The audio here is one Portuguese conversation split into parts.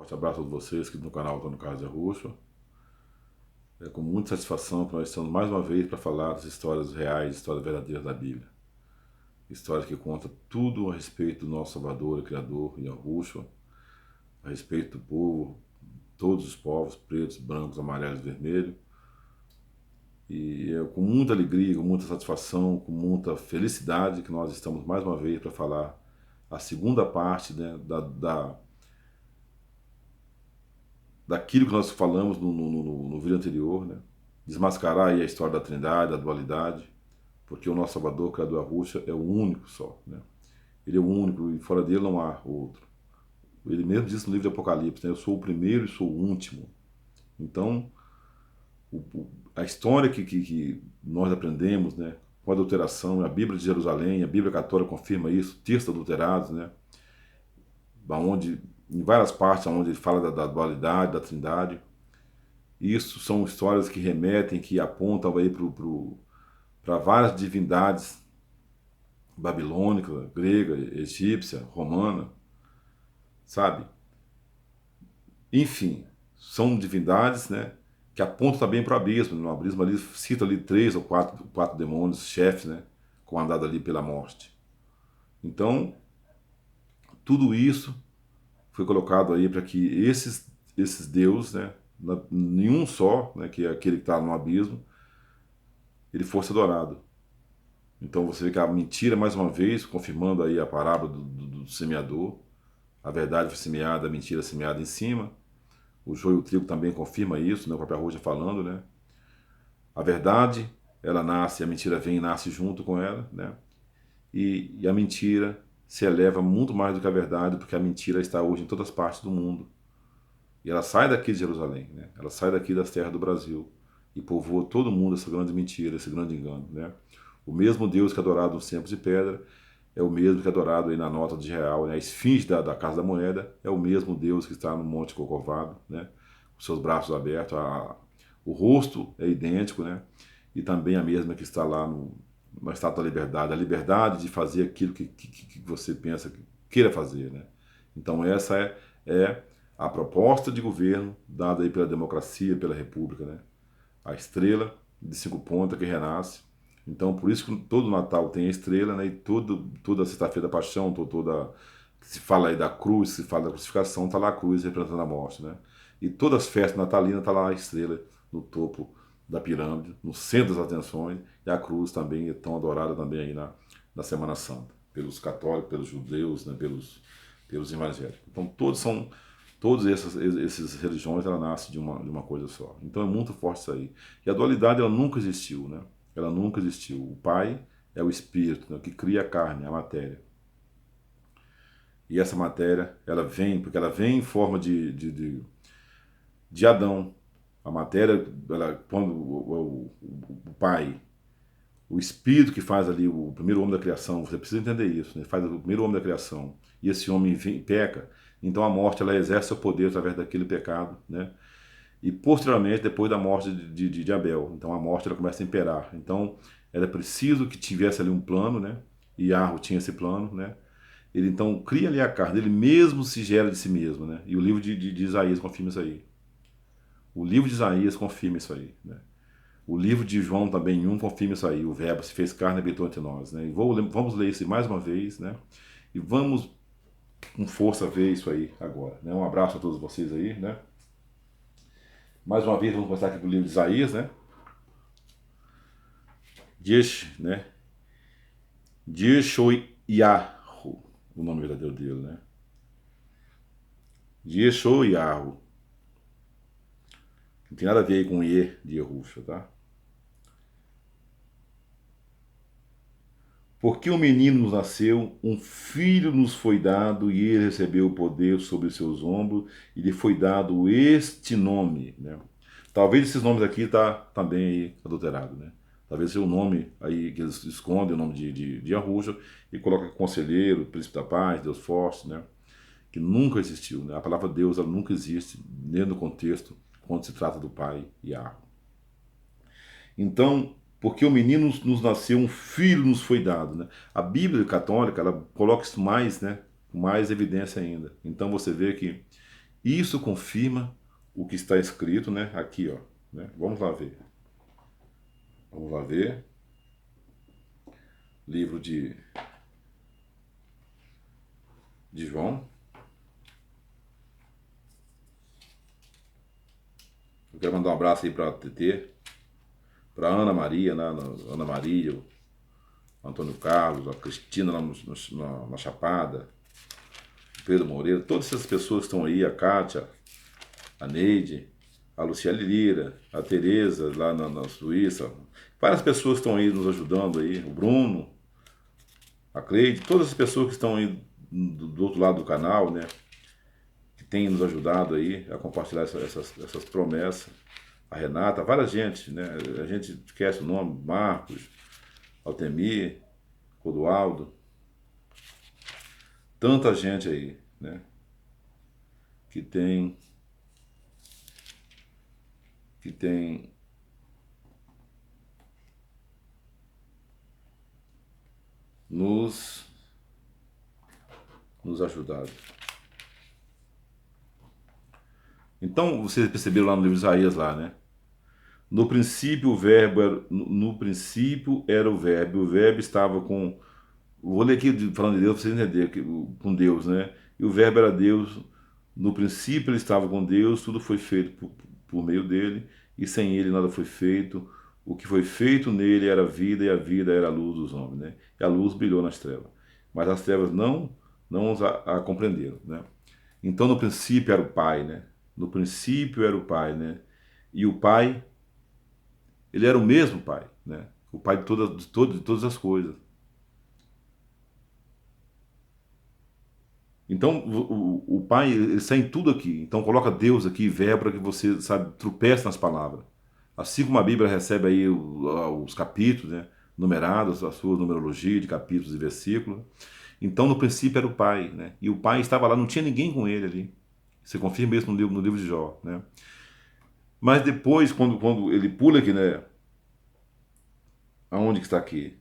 Forte abraço a todos vocês aqui no canal Antônio Carlos de Arrucho. É com muita satisfação que nós estamos mais uma vez para falar das histórias reais, histórias verdadeiras da Bíblia. Histórias que contam tudo a respeito do nosso Salvador e Criador, Yahushua, a respeito do povo, todos os povos, pretos, brancos, amarelos, vermelhos. E é com muita alegria, com muita satisfação, com muita felicidade que nós estamos mais uma vez para falar a segunda parte, né, daquilo que nós falamos no vídeo anterior, né? Desmascarar aí a história da Trindade, da dualidade, porque o nosso Salvador, Criador Yahushua, é o único só, né? Ele é o único e fora dele não há outro. Ele mesmo disse no livro de Apocalipse, né? Eu sou o primeiro e sou o último. Então, a história que nós aprendemos, né, com a adulteração, a Bíblia de Jerusalém, a Bíblia Católica confirma isso, textos adulterados, né? Onde, em várias partes onde ele fala da dualidade, da Trindade. Isso são histórias que remetem, que apontam aí para várias divindades babilônica, grega, egípcia, romana, sabe? Enfim, são divindades, né, que apontam também para o abismo. No abismo ali cita ali 3 ou 4 demônios, chefes, né, comandados ali pela morte. Então, tudo isso foi colocado aí para que esses deuses, né, nenhum só, né, que é aquele que está no abismo, ele fosse adorado. Então você vê que a mentira, mais uma vez, confirmando aí a parábola do semeador, a verdade foi semeada, a mentira semeada em cima. O joio e o trigo também confirma isso, né, o próprio Arruja falando, né? A verdade, ela nasce, a mentira vem e nasce junto com ela, né? E a mentira se eleva muito mais do que a verdade, porque a mentira está hoje em todas as partes do mundo. E ela sai daqui de Jerusalém, né? Ela sai daqui das terras do Brasil e povoa todo mundo essa grande mentira, esse grande engano, né? O mesmo Deus que é adorado nos tempos de pedra é o mesmo que é adorado aí na nota de real, né? A esfinge da Casa da Moeda é o mesmo Deus que está no Monte Corcovado, né? Com seus braços abertos, o rosto é idêntico, né? E também a mesma que está lá na Estátua da Liberdade, a liberdade de fazer aquilo que você pensa que queira fazer, né? Então essa é a proposta de governo dada aí pela democracia, pela república, né? A estrela de 5 pontas que renasce. Então, por isso que todo Natal tem a estrela, né? E toda sexta-feira da paixão, se fala aí da cruz, se fala da crucificação, está lá a cruz representando a morte, né? E todas as festas natalinas está lá a estrela no topo da pirâmide, no centro das atenções, e a cruz também é tão adorada também aí na Semana Santa, pelos católicos, pelos judeus, né? pelos evangélicos. Então, todas essas religiões, ela nasce de uma coisa só. Então é muito forte isso aí. E a dualidade, ela nunca existiu, né? Ela nunca existiu. O Pai é o Espírito, né, que cria a carne, a matéria. E essa matéria, ela vem, porque ela vem em forma de Adão. A matéria, quando o Pai, o Espírito que faz ali o primeiro homem da criação, você precisa entender isso, né? Faz o primeiro homem da criação, e esse homem peca, então a morte, ela exerce o poder através daquele pecado, né? E posteriormente, depois da morte de Abel, então a morte, ela começa a imperar. Então era preciso que tivesse ali um plano, né? E Yahweh tinha esse plano, né? Ele então cria ali a carne, ele mesmo se gera de si mesmo, né? E o livro de Isaías confirma isso aí. O livro de Isaías confirma isso aí, né? O livro de João também, confirma isso aí. O verbo se fez carne e habitou entre nós, né? E vamos ler isso mais uma vez, né? E vamos com força ver isso aí agora, né? Um abraço a todos vocês aí, né? Mais uma vez vamos começar aqui com o livro de Isaías, né? Né? Yeshoyahu, o nome verdadeiro dele, né? Yeshoyahu. Não tem nada a ver aí com Ye de Yehusha, tá? Porque um menino nos nasceu, um filho nos foi dado, e ele recebeu o poder sobre os seus ombros, e lhe foi dado este nome, né? Talvez esses nomes aqui tá também aí adulterado, né? Talvez seja o nome aí que eles escondem, o nome de Arruja, e coloca conselheiro, príncipe da paz, Deus forte, né? Que nunca existiu, né? A palavra Deus, ela nunca existe, nem no contexto, quando se trata do pai Yahweh. Então, porque o menino nos nasceu, um filho nos foi dado, né? A Bíblia católica, ela coloca isso mais, né? Com mais evidência ainda. Então você vê que Isso confirma o que está escrito, né? Aqui, ó. Né? Vamos lá ver. Vamos lá ver. Livro de João. Eu quero mandar um abraço aí para a TT, para Ana Maria, né? Ana Maria, o Antônio Carlos, a Cristina lá na Chapada, o Pedro Moreira, todas essas pessoas que estão aí, a Kátia, a Neide, a Luciane Lira, a Tereza lá na Suíça, várias pessoas que estão aí nos ajudando aí, o Bruno, a Cleide, todas as pessoas que estão aí do outro lado do canal, né, que têm nos ajudado aí a compartilhar essas promessas, a Renata, várias gente, né, a gente esquece o nome, Marcos, Altemir, Rodoaldo, tanta gente aí, né, que tem nos ajudado. Então, vocês perceberam lá no livro de Isaías lá, né? No princípio o verbo era, no princípio era o verbo estava com, vou ler aqui falando de Deus para vocês entenderem, com Deus, né? E o verbo era Deus, no princípio ele estava com Deus, tudo foi feito por meio dele, e sem ele nada foi feito. O que foi feito nele era vida, e a vida era a luz dos homens, né? E a luz brilhou nas trevas. Mas as trevas não a compreenderam, né? Então no princípio era o Pai, né? No princípio era o Pai, né? E o Pai, ele era o mesmo Pai, né? O Pai de todas as coisas. Então o Pai, ele está em tudo aqui. Então coloca Deus aqui, verbo, para que você, sabe, tropece nas palavras. Assim como a Bíblia recebe aí os capítulos, né? Numerados, a sua numerologia de capítulos e versículos. Então no princípio era o Pai, né? E o Pai estava lá, não tinha ninguém com ele ali. Você confirma isso no livro de Jó, né? Mas depois, quando ele pula aqui, né? Aonde que está aqui?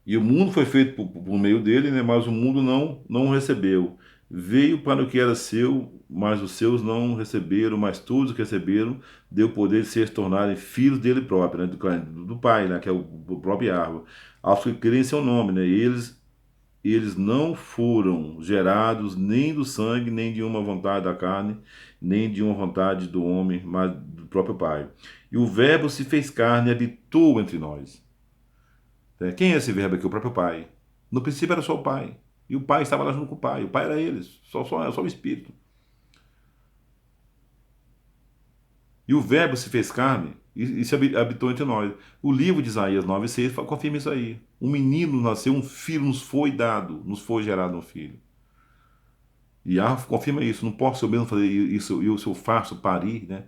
E o mundo foi feito por meio dele, né? Mas o mundo não o recebeu. Veio para o que era seu, mas os seus não receberam, mas todos que receberam, deu poder de se tornarem filhos dele próprio, né? Do Pai, né? Que é o próprio Yahweh. Aos que creem em seu nome, né? Eles não foram gerados nem do sangue, nem de uma vontade da carne, nem de uma vontade do homem, mas do próprio Pai. E o Verbo se fez carne e habitou entre nós. Quem é esse verbo aqui? O próprio Pai. No princípio era só o Pai. E o Pai estava lá junto com o Pai. O Pai era eles. Só o Espírito. E o verbo se fez carne e se habitou entre nós. O livro de Isaías 9,6 confirma isso aí. Um menino nasceu, um filho nos foi dado, nos foi gerado um filho. E confirma isso. Não posso eu mesmo fazer isso, se eu faço parir, né?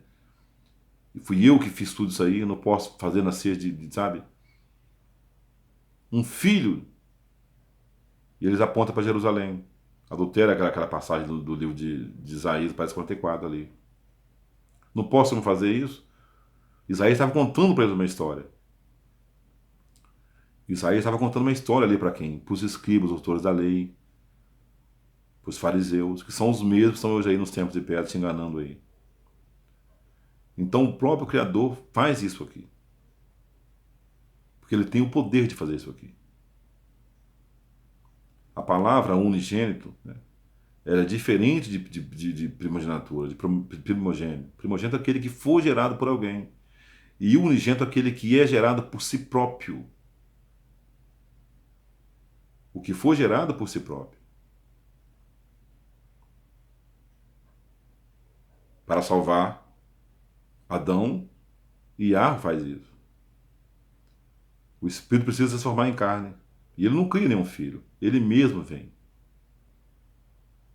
E fui eu que fiz tudo isso aí, eu não posso fazer nascer sabe? Um filho. E eles apontam para Jerusalém. Adultera aquela passagem do livro de Isaías, parece 44 ali. Não posso não fazer isso? Isaías estava contando para eles uma história. Isaías estava contando uma história ali para quem? Para os escribas, os autores da lei, para os fariseus, que são os mesmos que estão hoje aí nos tempos de pedra se enganando aí. Então o próprio Criador faz isso aqui. Porque ele tem o poder de fazer isso aqui. A palavra unigênito, né, ela é diferente de primogenitura, de primogênito. Primogênito é aquele que foi gerado por alguém. E unigênito é aquele que é gerado por si próprio. O que foi gerado por si próprio. Para salvar Adão, e Yahweh faz isso. O Espírito precisa se transformar em carne. E ele não cria nenhum filho. Ele mesmo vem.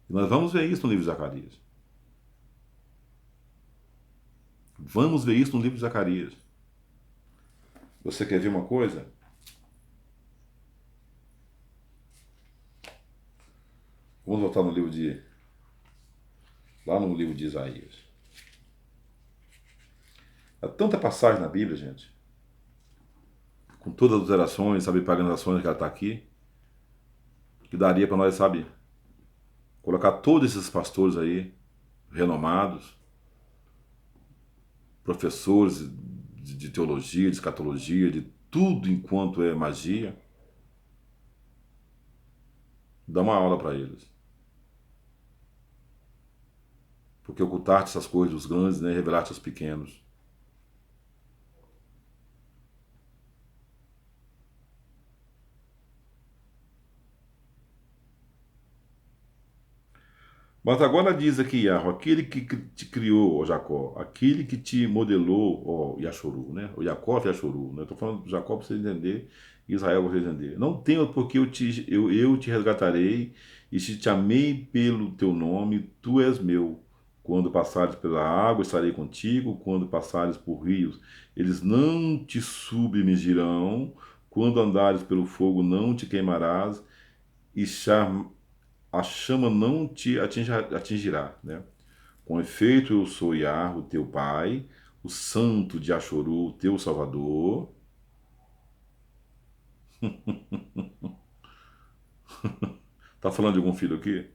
E nós vamos ver isso no livro de Zacarias. Vamos ver isso no livro de Zacarias. Você quer ver uma coisa? Vamos voltar no livro lá no livro de Isaías. Há tanta passagem na Bíblia, gente. com todas as gerações, sabe, pagando as ações que ela está aqui, que daria para nós, sabe, colocar todos esses pastores aí, renomados, professores de teologia, de escatologia, de tudo enquanto é magia, dar uma aula para eles. Porque ocultar essas coisas dos grandes, né, revelar-te aos pequenos. Mas agora diz aqui, Yahweh, aquele que te criou, ó Jacó, aquele que te modelou, ó Yashoru, né? O Jacó e Yashoru, né? Estou falando de Jacó para você entender, Israel para você entender. Não temas, porque eu te resgatarei e te amei pelo teu nome, tu és meu. Quando passares pela água, estarei contigo. Quando passares por rios, eles não te submergirão. Quando andares pelo fogo, não te queimarás. E a chama não te atingirá, né? Com efeito, eu sou Yah, o teu pai, o santo de Achoru, o teu salvador. Tá falando de algum filho aqui?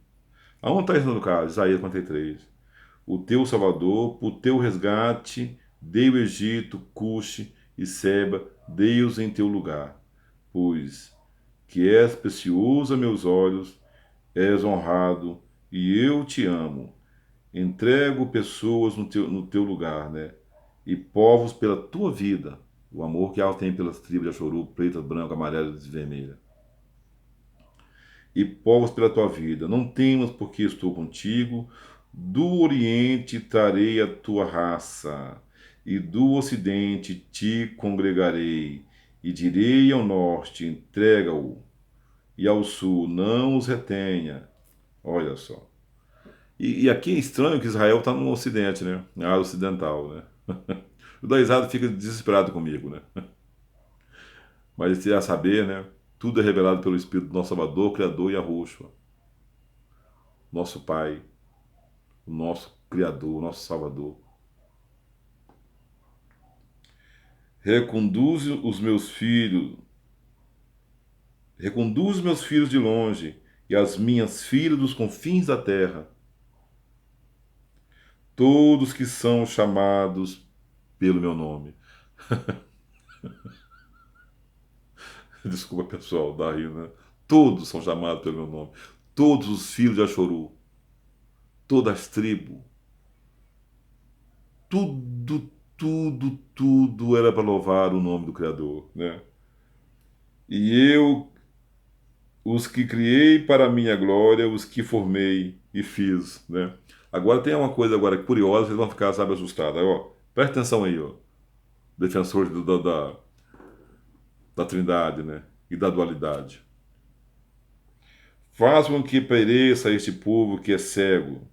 Aonde está isso no caso? Isaías 43. O teu salvador, o teu resgate, dei o Egito, Cuxe e Seba, dei-os em teu lugar. Pois que és precioso a meus olhos, és honrado, e eu te amo. Entrego pessoas no teu lugar, né? E povos pela tua vida. O amor que ela tem pelas tribos de Achoru, preta, branca, amarela e vermelha. E povos pela tua vida. Não temas, porque estou contigo. Do Oriente trarei a tua raça, e do Ocidente te congregarei. E direi ao Norte, entrega-o, e ao Sul, não os retenha. Olha só. E aqui é estranho que Israel está no Ocidente, né? Na área ocidental, né? O Daizado fica desesperado comigo, né? Mas ele a saber, né? Tudo é revelado pelo Espírito do nosso Salvador, Criador e Yahushua, nosso Pai, o nosso Criador, o nosso Salvador. Reconduze os meus filhos, reconduz os meus filhos de longe e as minhas filhas dos confins da terra, todos que são chamados pelo meu nome. Desculpa, pessoal, dá rir, né? Todos são chamados pelo meu nome. Todos os filhos de Achoru, todas as tribos, tudo era para louvar o nome do Criador, né? E eu, os que criei para a minha glória, os que formei e fiz, né? Agora tem uma coisa agora curiosa, vocês vão ficar, sabe, assustados. Ó, presta atenção aí, ó. Defensores da Trindade, né? E da dualidade. Faz com que pereça este povo que é cego.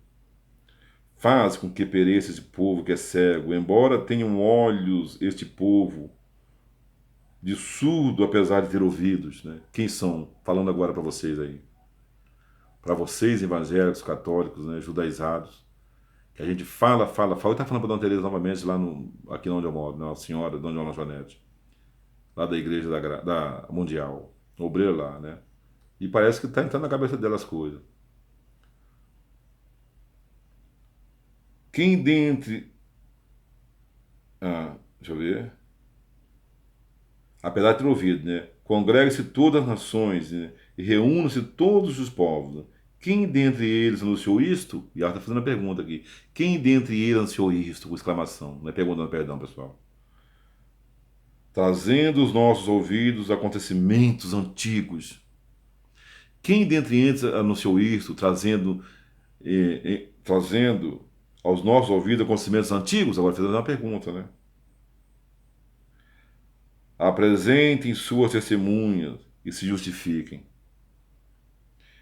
Faz com que pereça este povo que é cego. Embora tenham olhos este povo, de surdo apesar de ter ouvidos, né? Quem são? Falando agora para vocês aí. Para vocês evangélicos, católicos, né? Judaizados. Que a gente fala. Eu estava falando para Dona Teresa novamente lá aqui onde eu moro, né? A senhora, Dona Joana Joanete. Lá da igreja da Mundial. Obreira lá, né? E parece que está entrando na cabeça dela as coisas. Quem dentre. Deixa eu ver. Apesar de ter ouvido, né? Congregue-se todas as nações, né? E reúnam-se todos os povos. Né? Quem dentre eles anunciou isto? E ela está fazendo a pergunta aqui. Quem dentre eles anunciou isto? Com exclamação. Não é perguntando, perdão, pessoal. Trazendo os nossos ouvidos acontecimentos antigos. Quem dentre eles anunciou isto? Trazendo aos nossos ouvidos acontecimentos antigos? Agora fazendo uma pergunta, né? Apresentem suas testemunhas e se justifiquem.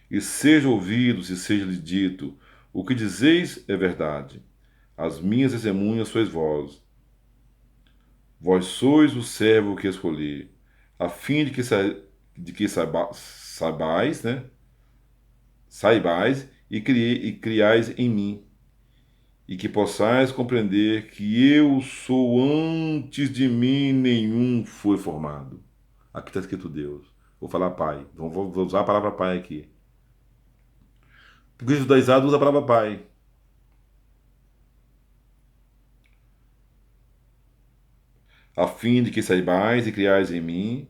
E seja ouvido, se seja lhe dito, o que dizeis é verdade. As minhas testemunhas sois vós. Vós sois o servo que escolhi, a fim de que saibais, né? Saibais e criais em mim, e que possais compreender que eu sou antes de mim nenhum foi formado. Aqui está escrito Deus. Vou falar Pai. Então vou usar a palavra Pai aqui. Porque os judaizado usa a palavra Pai. A fim de que saibais e criais em mim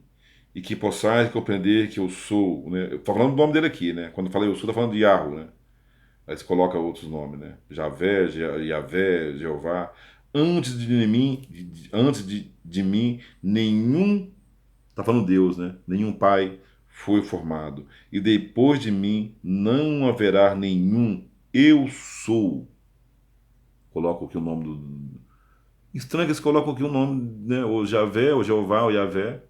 e que possais compreender que eu sou, né? Estou falando do nome dele aqui, né? Quando eu falei eu sou, estou falando de Yahweh, né? Aí você coloca outros nomes, né? Javé, Yavé, Jeová. Antes de mim, de mim, nenhum, está falando Deus, né? Nenhum pai foi formado. E depois de mim não haverá nenhum. Eu sou. Coloca aqui o nome do. Estranho que eles colocam aqui o nome, né? O Javé, o Jeová, o Yavé.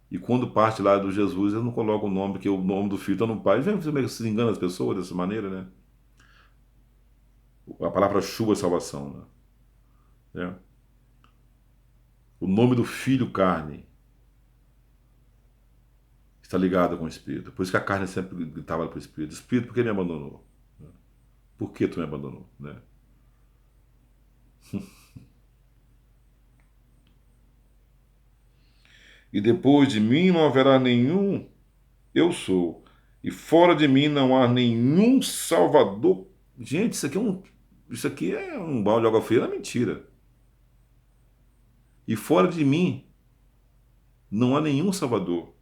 E quando parte lá do Jesus, eles não colocam o nome, porque o nome do filho está no pai. Você meio que se engana as pessoas dessa maneira, né? A palavra chuva é salvação, né? É. O nome do filho carne está ligado com o Espírito. Por isso que a carne sempre gritava para o Espírito: Espírito, por que me abandonou? Por que tu me abandonou? Né? E depois de mim não haverá nenhum, eu sou. E fora de mim não há nenhum Salvador. Gente, isso aqui é um balde de água fria, é mentira. E fora de mim não há nenhum Salvador.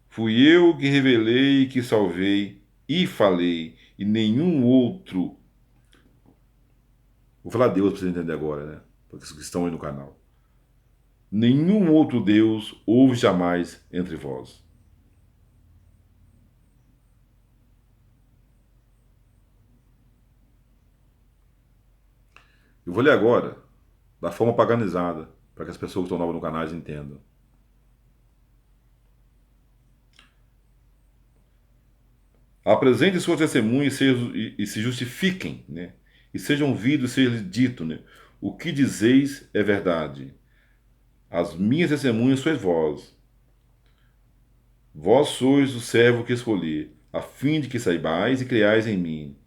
Fui eu que revelei, que salvei e falei, e nenhum outro. Vou falar Deus para você entender agora, né? Porque os que estão aí no canal. Nenhum outro Deus houve jamais entre vós. Eu vou ler agora, da forma paganizada, para que as pessoas que estão novas no canal entendam. Apresentem suas testemunhas e se justifiquem, né? E sejam ouvidos e seja dito, né? O que dizeis é verdade. As minhas testemunhas sois vós. Vós sois o servo que escolhi, a fim de que saibais e creais em mim,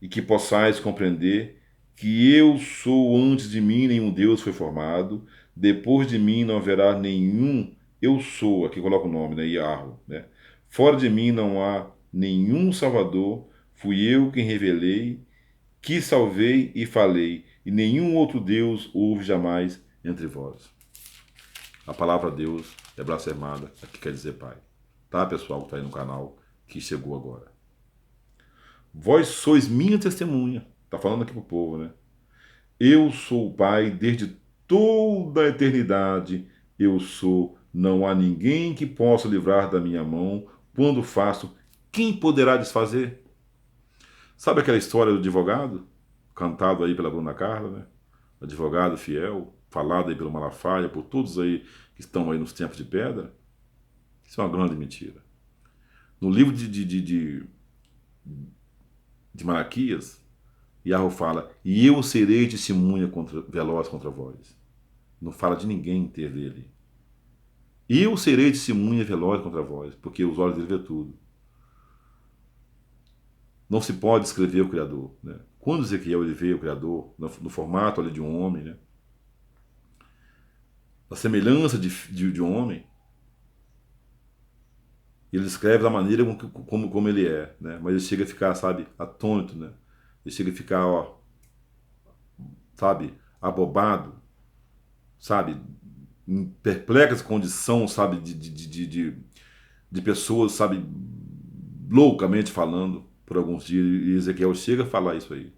e que possais compreender que eu sou antes de mim, nenhum Deus foi formado, depois de mim não haverá nenhum eu sou, aqui coloca o nome, né, Yahweh, né? Fora de mim não há nenhum Salvador, fui eu quem revelei, que salvei e falei, e nenhum outro Deus houve jamais entre vós. A palavra Deus é blasfemada, aqui quer dizer Pai. Tá, pessoal que está aí no canal, que chegou agora. Vós sois minha testemunha. Está falando aqui para o povo, né? Eu sou o Pai desde toda a eternidade. Eu sou. Não há ninguém que possa livrar da minha mão. Quando faço, quem poderá desfazer? Sabe aquela história do advogado? Cantado aí pela Bruna Carla, né? Advogado fiel, falado aí pelo Malafaia, por todos aí que estão aí nos tempos de pedra. Isso é uma grande mentira. No livro de Malaquias, Yahweh fala: e eu serei testemunha veloz contra vós. Não fala de ninguém ter dele. Eu serei testemunha veloz contra vós, porque os olhos dele vê tudo. Não se pode escrever o Criador, né? Quando Ezequiel ele vê o Criador, no formato ali de um homem, né? A semelhança de um homem, ele escreve da maneira como ele é, né? Mas ele chega a ficar, sabe, atônito, né? Ele chega a ficar, ó, sabe, abobado, sabe, em perplexa condição, sabe, de pessoas, sabe, loucamente falando por alguns dias. E Ezequiel chega a falar isso aí.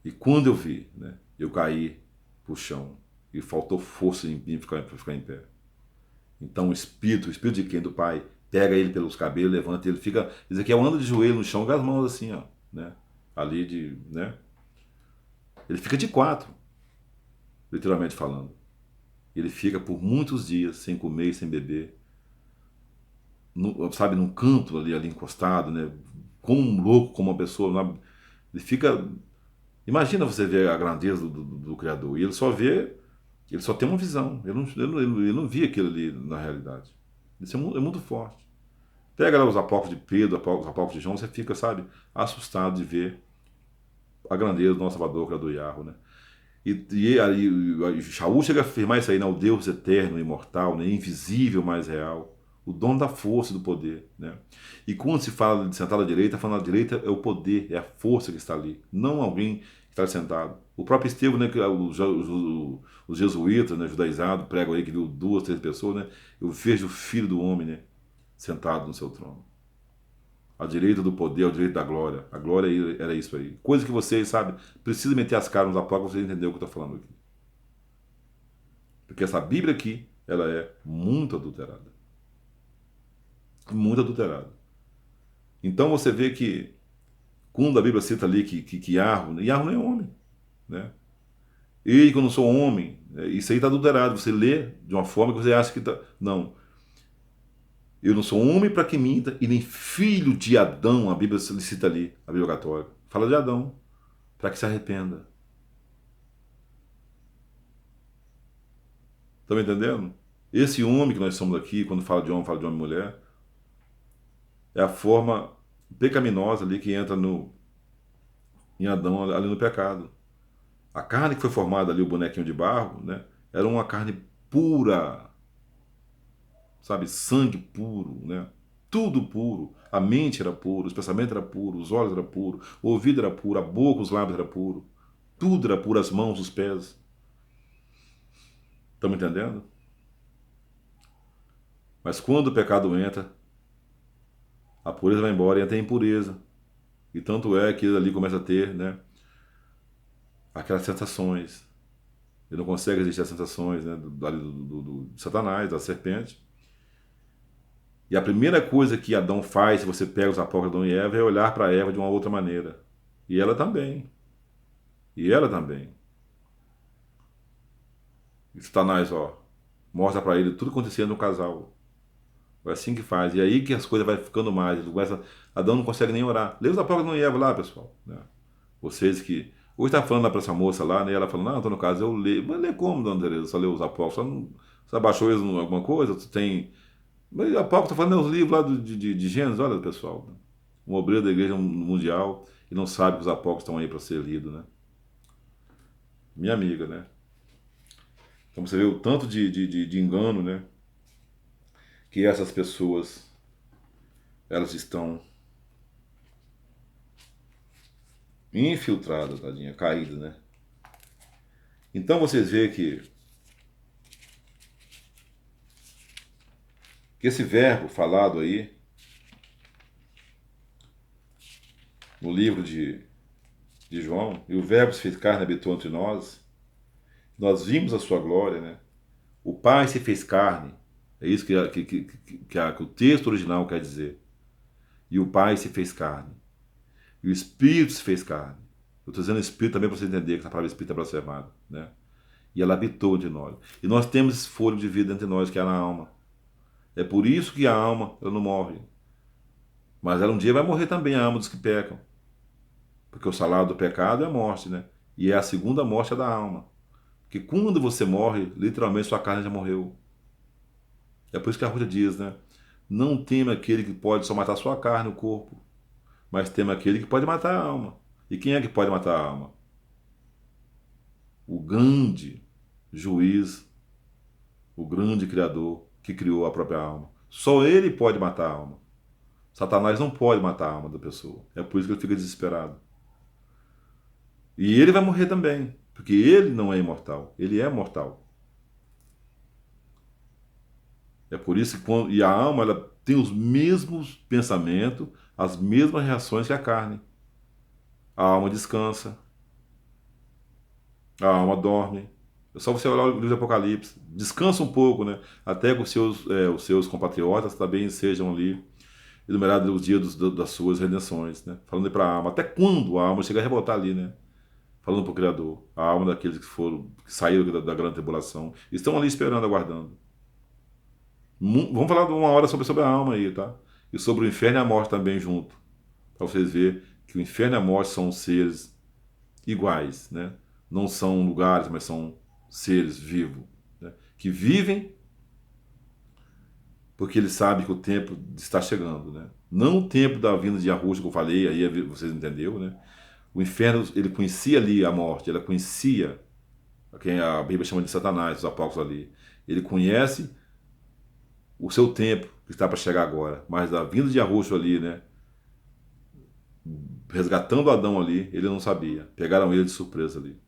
E quando eu vi, né, eu caí pro chão e faltou força em mim para ficar em pé. Então o espírito de quem? Do Pai, pega ele pelos cabelos, levanta ele, fica. Ezequiel anda de joelho no chão com as mãos assim, ó, né? Ali de, né? Ele fica de quatro, literalmente falando. Ele fica por muitos dias sem comer e sem beber, sabe, num canto ali encostado, né? Como um louco, como uma pessoa. Ele fica. Imagina você ver a grandeza do Criador. E ele só vê, ele só tem uma visão. Ele não via aquilo ali na realidade. Isso é muito forte. Pega lá os apócrifos de Pedro, os apócrifos de João, você fica, sabe, assustado de ver a grandeza do nosso Salvador, Criador Yahweh, né? E Shaul chega a afirmar isso aí, né? O Deus eterno, imortal, né? Invisível, mais real, o dono da força e do poder, né? E quando se fala de sentado à direita, falando à direita é o poder, é a força que está ali, não alguém que está sentado. O próprio Estevão, né, que os jesuítas, né, judaizados, pregam aí que viu 2, 3 pessoas, né? Eu vejo o Filho do Homem, né, sentado no seu trono. A direita do poder, a direita da glória. A glória era isso aí. Coisa que vocês, sabe, precisam meter as caras nos apócrifos para vocês entenderem o que eu estou falando aqui. Porque essa Bíblia aqui, ela é muito adulterada. Muito adulterada. Então você vê que, quando a Bíblia cita ali que Yarro não é homem, né? E que eu não sou homem, isso aí está adulterado. Você lê de uma forma que você acha que está. Não. Eu não sou homem para que minta, e nem filho de Adão, a Bíblia cita ali, a Bíblia Católica. Fala de Adão, para que se arrependa. Estão me entendendo? Esse homem que nós somos aqui, quando fala de homem e mulher, é a forma pecaminosa ali que entra em Adão, ali no pecado. A carne que foi formada ali, o bonequinho de barro, né? Era uma carne pura, sabe? Sangue puro, né? Tudo puro. A mente era pura, os pensamentos eram puros, os olhos eram puros, o ouvido era puro, a boca, os lábios eram puros. Tudo era puro, as mãos, os pés. Estão me entendendo? Mas quando o pecado entra, a pureza vai embora e entra a impureza. E tanto é que ele ali começa a ter, né, aquelas sensações. Ele não consegue resistir às sensações, né, do Satanás, da serpente. E a primeira coisa que Adão faz, se você pega os apócrifos de Adão e Eva, é olhar para Eva de uma outra maneira. E ela também. E ela também. E Satanás, ó, mostra para ele tudo acontecendo no casal. É assim que faz. E aí que as coisas vai ficando mais. Adão não consegue nem orar. Lê os apócrifos de Adão e Eva lá, pessoal. Né? Vocês que... Hoje está falando lá para essa moça lá, né? Ela falando, não, estou no caso, eu leio. Mas lê como, dona Tereza? Só lê os apócrifos? Você abaixou eles em alguma coisa? Você tem... Mas a Paulo está falando os livros lá de Gênesis, olha pessoal, né? Um obreiro da igreja mundial e não sabe que os apócrifos estão aí para ser lido, né? Minha amiga, né? Então você vê o tanto de engano, né? Que essas pessoas, elas estão infiltradas, tadinha, caídas, né? Então vocês veem que esse verbo falado aí, no livro de João, e o verbo se fez carne e habitou entre nós vimos a sua glória, né? O Pai se fez carne, é isso que o texto original quer dizer. E o Pai se fez carne. E o Espírito se fez carne. Eu estou dizendo Espírito também para você entender que essa palavra Espírito é blasfemada, né? E ela habitou de nós. E nós temos esse fôlego de vida entre nós, que é na alma. É por isso que a alma ela não morre. Mas ela um dia vai morrer também, a alma dos que pecam. Porque o salário do pecado é a morte, né? E é a segunda morte é da alma. Porque quando você morre, literalmente sua carne já morreu. É por isso que a Rússia diz, né? Não tema aquele que pode só matar sua carne, o corpo, mas tema aquele que pode matar a alma. E quem é que pode matar a alma? O grande juiz, o grande criador que criou a própria alma. Só ele pode matar a alma. Satanás não pode matar a alma da pessoa. É por isso que ele fica desesperado. E ele vai morrer também, porque ele não é imortal, ele é mortal. É por isso que e a alma ela tem os mesmos pensamentos, as mesmas reações que a carne. A alma descansa, a alma dorme. É só você olhar o livro do Apocalipse. Descansa um pouco, né? Até que os seus compatriotas também sejam ali enumerados os dias das suas redenções, né? Falando para a alma. Até quando a alma chega a rebotar ali, né? Falando para o Criador. A alma daqueles que saíram da grande tribulação. Estão ali esperando, aguardando. Vamos falar de uma hora sobre a alma aí, tá? E sobre o inferno e a morte também junto. Para vocês verem que o inferno e a morte são seres iguais, né? Não são lugares, mas são seres vivos, né? Que vivem porque eles sabem que o tempo está chegando, né? Não o tempo da vinda de Yahushua que eu falei, aí vocês entenderam, né? O inferno, ele conhecia ali a morte, ela conhecia quem a Bíblia chama de Satanás, os apóstolos ali. Ele conhece o seu tempo que está para chegar agora, mas a vinda de Yahushua ali, né, resgatando Adão ali, ele não sabia. Pegaram ele de surpresa ali.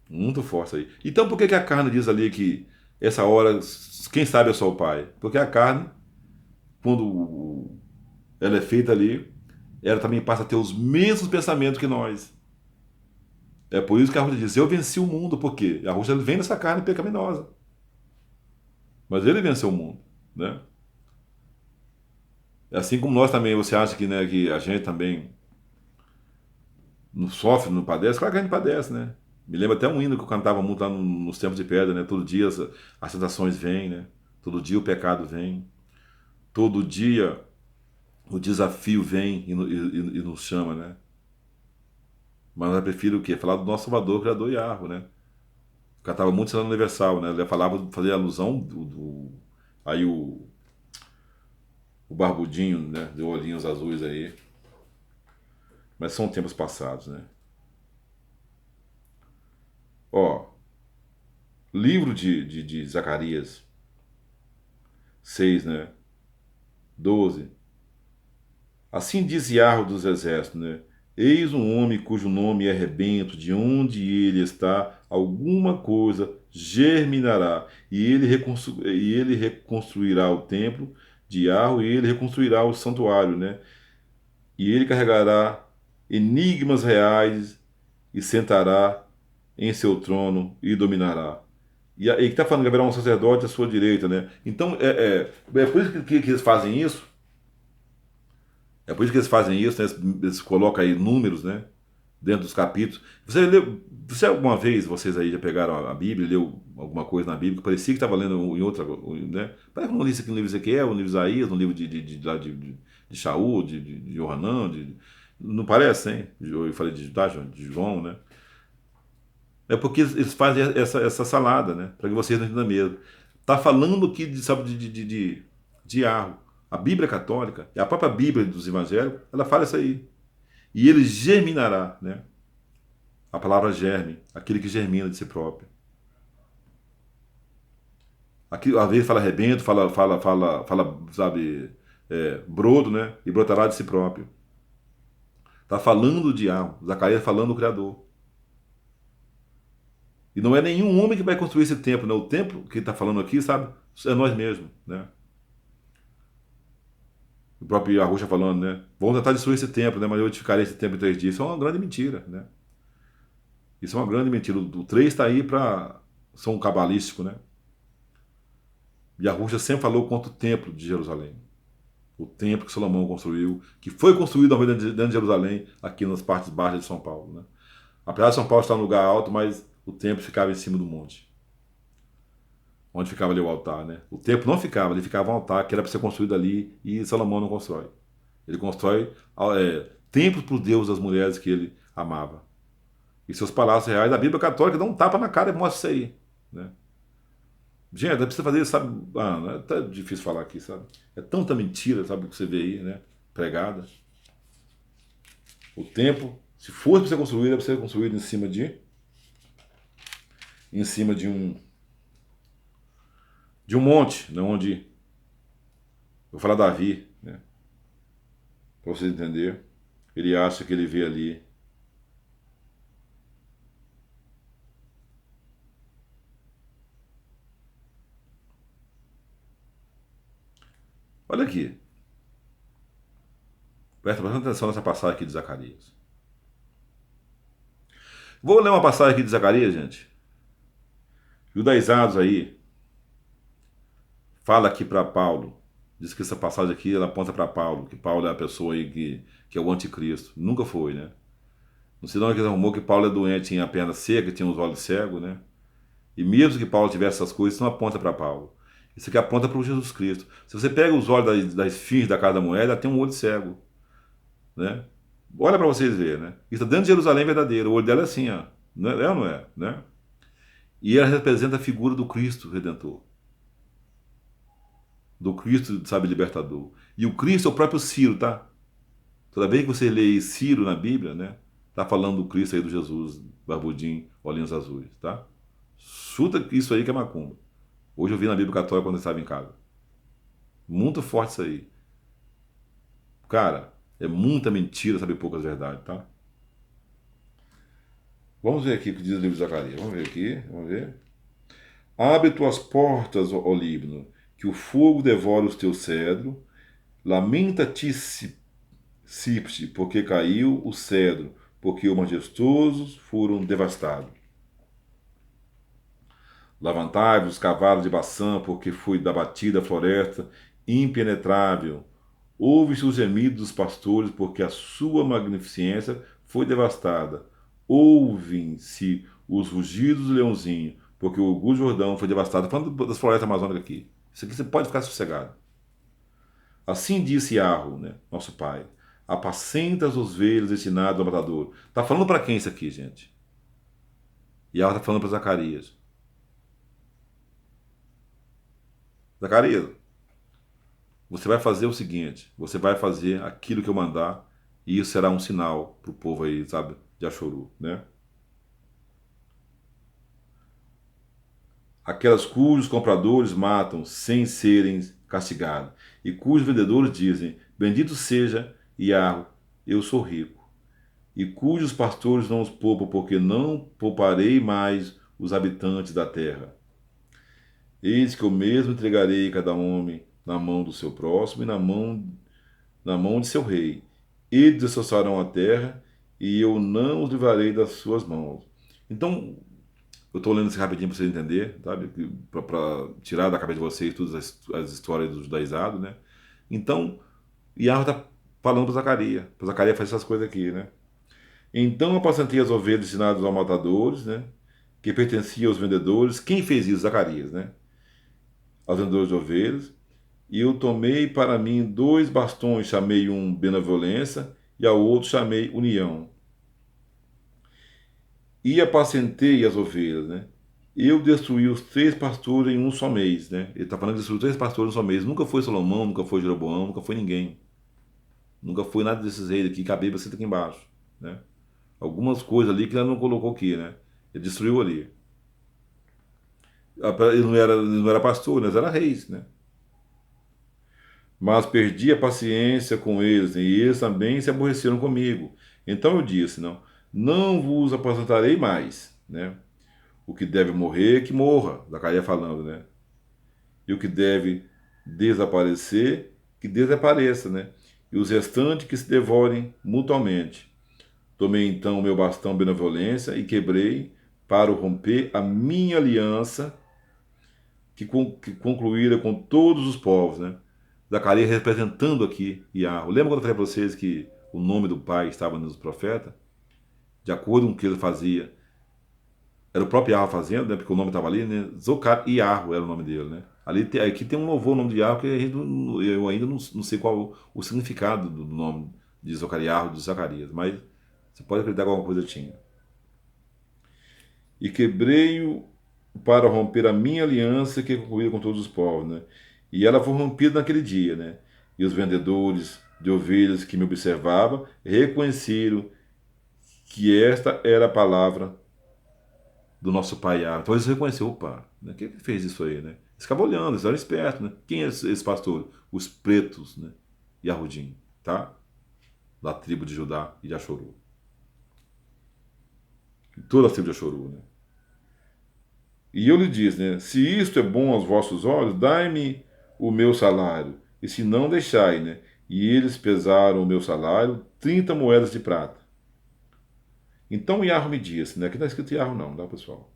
Muito forte aí. Então por que que a carne diz ali que essa hora, quem sabe é só o Pai? Porque a carne, quando ela é feita ali, ela também passa a ter os mesmos pensamentos que nós. É por isso que a Rússia diz, eu venci o mundo, porque a Rússia vem dessa carne pecaminosa. Mas ele venceu o mundo, né? Assim como nós também, você acha que, né, que a gente também não sofre, não padece? Claro que a gente padece, né? Me lembra até um hino que eu cantava muito lá nos tempos de pedra, né? Todo dia as tentações vêm, né? Todo dia o pecado vem. Todo dia o desafio vem e nos chama, né? Mas eu prefiro o quê? Falar do nosso Salvador, Criador e Arro, né? Cantava muito Cena Universal, né? Ele falava, fazia alusão aí o barbudinho, né? De olhinhos azuis aí. Mas são tempos passados, né? Ó, livro de Zacarias 6, né? 12. Assim diz Yahweh dos exércitos, né? Eis um homem cujo nome é rebento, de onde ele está, alguma coisa germinará, e ele reconstruirá o templo de Yahweh, e ele reconstruirá o santuário, né? E ele carregará enigmas reais e sentará em seu trono e dominará. E que está falando que haverá um sacerdote à sua direita, né? Então, é por isso que eles fazem isso. É por isso que eles fazem isso, né? Eles colocam aí números, né? Dentro dos capítulos. Você alguma vez, vocês aí já pegaram a Bíblia, leu alguma coisa na Bíblia, que parecia que estava lendo em outra, né? Parece que não li isso aqui no livro de Ezequiel, no livro de Isaías, no livro de Shaul, de Johanã, não parece, hein? Eu falei de João, né? É porque eles fazem essa salada, né? Para que vocês não entendam mesmo. Tá falando aqui, sabe, de Arro. A Bíblia católica, e a própria Bíblia dos Evangelhos, ela fala isso aí. E ele germinará, né? A palavra germe, aquele que germina de si próprio. Aqui, às vezes fala rebento, fala, sabe, brodo, né? E brotará de si próprio. Tá falando de Arro. Zacarias falando do Criador. E não é nenhum homem que vai construir esse templo, né? O templo que ele está falando aqui, sabe? É nós mesmos, né? O próprio Arrucha falando, né? Vão tentar destruir esse templo, né? Mas eu edificarei esse templo em 3 dias. Isso é uma grande mentira, né? Isso é uma grande mentira. O 3 está aí para som cabalístico, né? E Arrucha sempre falou contra o templo de Jerusalém. O templo que Salomão construiu, que foi construído dentro de Jerusalém, aqui nas partes baixas de São Paulo, né? Apesar de São Paulo estar num lugar alto, mas o templo ficava em cima do monte. Onde ficava ali o altar, né? O templo não ficava, ali ficava um altar que era para ser construído ali e Salomão não constrói. Ele constrói templos para os deuses das mulheres que ele amava. E seus palácios reais, a Bíblia Católica dá um tapa na cara e mostra isso aí, né? Gente, precisa fazer isso, sabe? É até difícil falar aqui, sabe? É tanta mentira, sabe, que você vê aí, né? Pregada. O templo, se fosse para ser construído, é para ser construído em cima de um monte, né? Onde vou falar Davi, né? Para vocês entenderem. Ele acha que ele vê ali. Olha aqui. Presta bastante atenção nessa passagem aqui de Zacarias. Vou ler uma passagem aqui de Zacarias, gente. Judaizados aí fala aqui para Paulo. Diz que essa passagem aqui ela aponta para Paulo, que Paulo é a pessoa aí que é o anticristo. Nunca foi, né? Não sei de onde ele arrumou que Paulo é doente, tinha a perna seca, tinha os olhos cegos, né? E mesmo que Paulo tivesse essas coisas, isso não aponta para Paulo. Isso aqui aponta para o Jesus Cristo. Se você pega os olhos da esfinge da casa da mulher, ela tem um olho cego, né? Olha para vocês verem, né? Isso está dentro de Jerusalém verdadeiro. O olho dela é assim, ó. Não é ou não é, né? E ela representa a figura do Cristo Redentor. Do Cristo, sabe, libertador. E o Cristo é o próprio Ciro, tá? Toda vez que você lê Ciro na Bíblia, né? Está falando do Cristo aí, do Jesus, barbudinho, olhinhos azuis, tá? Chuta isso aí que é macumba. Hoje eu vi na Bíblia Católica quando eu estava em casa. Muito forte isso aí. Cara, é muita mentira, sabe poucas verdades, tá? Vamos ver aqui o que diz o livro de Zacarias. Vamos ver aqui, vamos ver. Abre tuas portas, ó Líbano, que o fogo devore os teus cedros. Lamenta-te, Cipre, porque caiu o cedro, porque os majestosos foram devastados. Levantai-vos, cavalos de Baçã, porque foi da batida a floresta impenetrável. Ouve-se os gemidos dos pastores, porque a sua magnificência foi devastada. Ouvem-se os rugidos do leãozinho, porque o orgulho do Jordão foi devastado. Falando das florestas amazônicas aqui. Isso aqui você pode ficar sossegado. Assim disse Yahweh, né, nosso pai. Apacenta as ovelhas destinadas ao matador. Está falando para quem isso aqui, gente? Yahweh está falando para Zacarias. Zacarias, você vai fazer o seguinte: você vai fazer aquilo que eu mandar, e isso será um sinal para o povo aí, sabe, de Ashuru, né? Aquelas cujos compradores matam sem serem castigados, e cujos vendedores dizem: Bendito seja Yahweh, eu sou rico. E cujos pastores não os poupam, porque não pouparei mais os habitantes da terra. Eis que eu mesmo entregarei cada homem na mão do seu próximo e na mão de seu rei. Eles destroçarão a terra e eu não os livrarei das suas mãos. Então, eu estou lendo isso rapidinho para vocês entenderem, sabe? Para tirar da cabeça de vocês todas as histórias do judaizado, né? Então, Yahweh está falando para Zacarias fazer essas coisas aqui, né? Então apacentei as ovelhas destinadas aos matadores, né? Que pertenciam aos vendedores. Quem fez isso? Zacarias, né? Aos vendedores de ovelhas. E eu tomei para mim 2 bastões, chamei um benevolência e ao outro chamei união. E apacentei as ovelhas, né? Eu destruí os 3 pastores em um só mês, né? Ele está falando de destruir 3 pastores em um só mês. Nunca foi Salomão, nunca foi Jeroboão, nunca foi ninguém. Nunca foi nada desses reis aqui, que a Bíblia cita aqui embaixo, né? Algumas coisas ali que ele não colocou aqui, né? Ele destruiu ali. Ele não era pastor, né? Eles eram reis, né? Mas perdi a paciência com eles, e eles também se aborreceram comigo. Então eu disse, não vos aposentarei mais, né? O que deve morrer, que morra, Zacarias falando, né? E o que deve desaparecer, que desapareça, né? E os restantes que se devorem mutuamente. Tomei então o meu bastão benevolência e quebrei para o romper a minha aliança que concluíra com todos os povos, né? Zacarias representando aqui Yahweh. Lembra quando eu falei para vocês que o nome do pai estava nos profetas? De acordo com o que ele fazia, era o próprio Yahweh fazendo, né? Porque o nome estava ali, né? Zocar e Yahweh era o nome dele, né? Aqui tem um louvor, o nome de Yahweh, que eu ainda não sei qual o significado do nome de Zocariah, de Zacarias, mas você pode acreditar que alguma coisa tinha. E quebrei-o para romper a minha aliança que concluía com todos os povos, né? E ela foi rompida naquele dia, né? E os vendedores de ovelhas que me observavam reconheceram que esta era a palavra do nosso pai Yahweh. Então eles reconheceram, opa, né? Quem fez isso aí, né? Eles ficavam olhando, eles eram espertos, né? Quem é esse pastor? Os pretos, né? Yahudim, tá? Da tribo de Judá e de Ashuru. Toda a tribo de Ashuru, né? E eu lhe disse, né? Se isto é bom aos vossos olhos, dai-me o meu salário, e se não, deixai, né? E eles pesaram o meu salário, 30 moedas de prata. Então Yahweh me disse, né? Aqui não está escrito Yahweh não, tá, pessoal?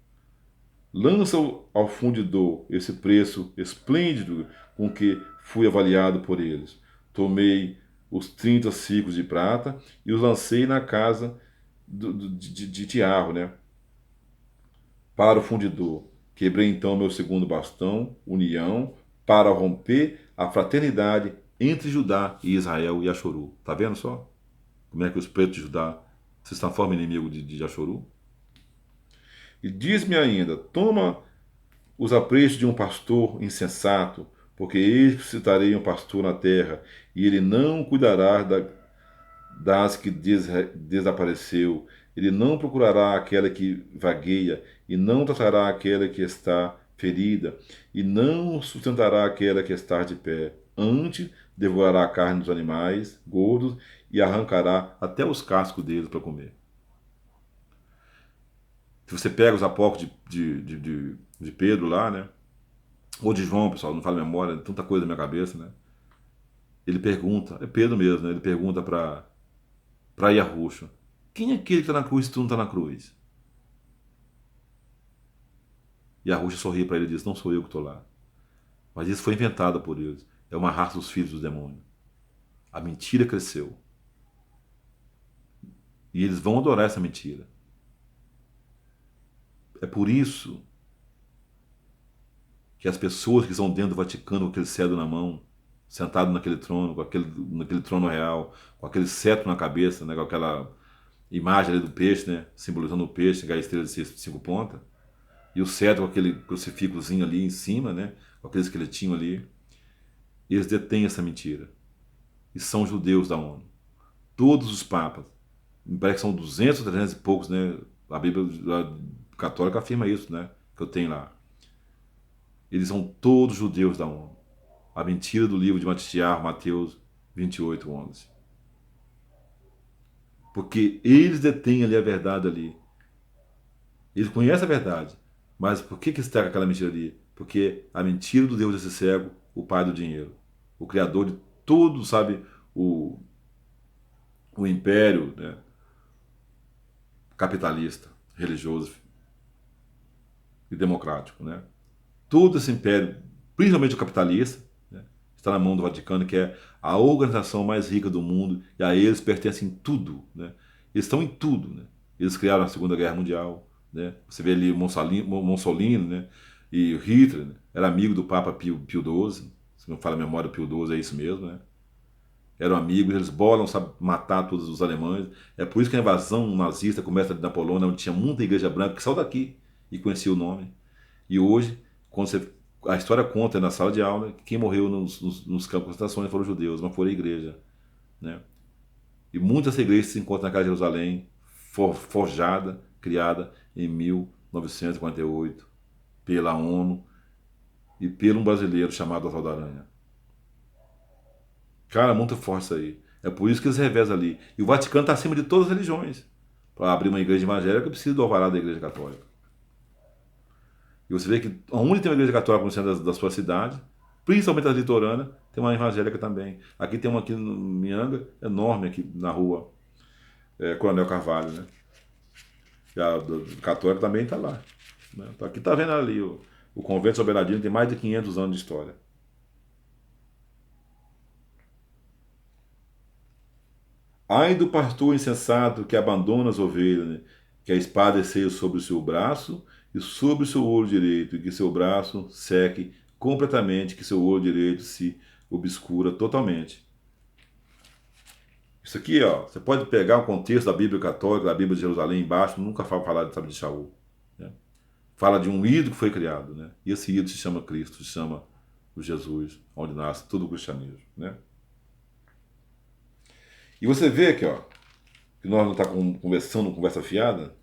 Lança ao fundidor esse preço esplêndido com que fui avaliado por eles. Tomei os 30 ciclos de prata e os lancei na casa de Tiago, né? Para o fundidor. Quebrei então meu segundo bastão, união, para romper a fraternidade entre Judá e Israel e Ashuru. Tá vendo só? Como é que os pretos de Judá se transformam em inimigo de Ashuru? E diz-me ainda: toma os aprestos de um pastor insensato, porque eis que citarei um pastor na terra, e ele não cuidará das que desapareceu. Ele não procurará aquela que vagueia, e não tratará aquela que está ferida, e não sustentará aquela que está de pé. Antes, devorará a carne dos animais gordos e arrancará até os cascos deles para comer. Se você pega os apócrifos de Pedro lá, né? Ou de João, pessoal, não falo memória, tanta coisa na minha cabeça, né? Ele pergunta, é Pedro mesmo, né? Ele pergunta para Yahushua: quem é aquele que está na cruz se tu não está na cruz? Yahushua sorri para ele e diz: não sou eu que estou lá. Mas isso foi inventado por eles. É uma raça dos filhos do demônio. A mentira cresceu. E eles vão adorar essa mentira. É por isso que as pessoas que estão dentro do Vaticano com aquele cetro na mão, sentado naquele trono, naquele trono real, com aquele cetro na cabeça, né, com aquela imagem ali do peixe, né, simbolizando o peixe, que é a estrela de 5 pontas, e o cetro com aquele crucifixozinho ali em cima, né, com aquele esqueletinho ali, e eles detêm essa mentira. E são judeus da ONU. Todos os papas, me parece que são 200, 300 e poucos, né, a Bíblia católica afirma isso, né, que eu tenho lá. Eles são todos judeus da ONU. A mentira do livro de Mateus 28, 11. Porque eles detêm ali a verdade ali. Eles conhecem a verdade. Mas por que está aquela mentira ali? Porque a mentira do Deus desse cego, o pai do dinheiro. O criador de tudo, sabe? O império, né? Capitalista, religioso e democrático, né? Todo esse império, principalmente o capitalista, né, está na mão do Vaticano, que é a organização mais rica do mundo, e a eles pertencem tudo. Né? Eles estão em tudo. Né? Eles criaram a Segunda Guerra Mundial. Né? Você vê ali Mussolini, né? E Hitler, né? Era amigo do Papa Pio XII. Se não fala a memória, Pio XII é isso mesmo. Né? Eram amigos, eles bolam, sabe, matar todos os alemães. É por isso que a invasão nazista começa na Polônia, onde tinha muita igreja branca, que saiu daqui e conhecia o nome. E hoje, quando a história conta na sala de aula que quem morreu nos campos de concentração foram os judeus, não foi a igreja. Né? E muitas igrejas se encontram na casa de Jerusalém, forjada, criada em 1948 pela ONU e pelo um brasileiro chamado Oswaldo Aranha. Cara, muito forte isso aí. É por isso que eles revezam ali. E o Vaticano está acima de todas as religiões. Para abrir uma igreja evangélica, precisa do alvará da igreja católica. E você vê que onde tem uma igreja católica no centro da sua cidade, principalmente as litorâneas, tem uma evangélica também. Aqui tem uma aqui no Mianga, enorme aqui na rua Coronel Carvalho, né? E a católica também está lá. Né? Então aqui está vendo ali, o convento São Bernardino tem mais de 500 anos de história. Ai do pastor insensato que abandona as ovelhas, né? Que a espada esteja sobre o seu braço e sobre o seu olho direito, e que seu braço seque completamente, que seu olho direito se obscura totalmente. Isso aqui, ó, você pode pegar o contexto da Bíblia Católica, da Bíblia de Jerusalém embaixo, nunca fala falar, sabe, de Shaul. Né? Fala de um ídolo que foi criado, né? E esse ídolo se chama Cristo, se chama o Jesus, onde nasce todo o cristianismo, né? E você vê aqui, ó, que nós não estamos conversando, conversa fiada.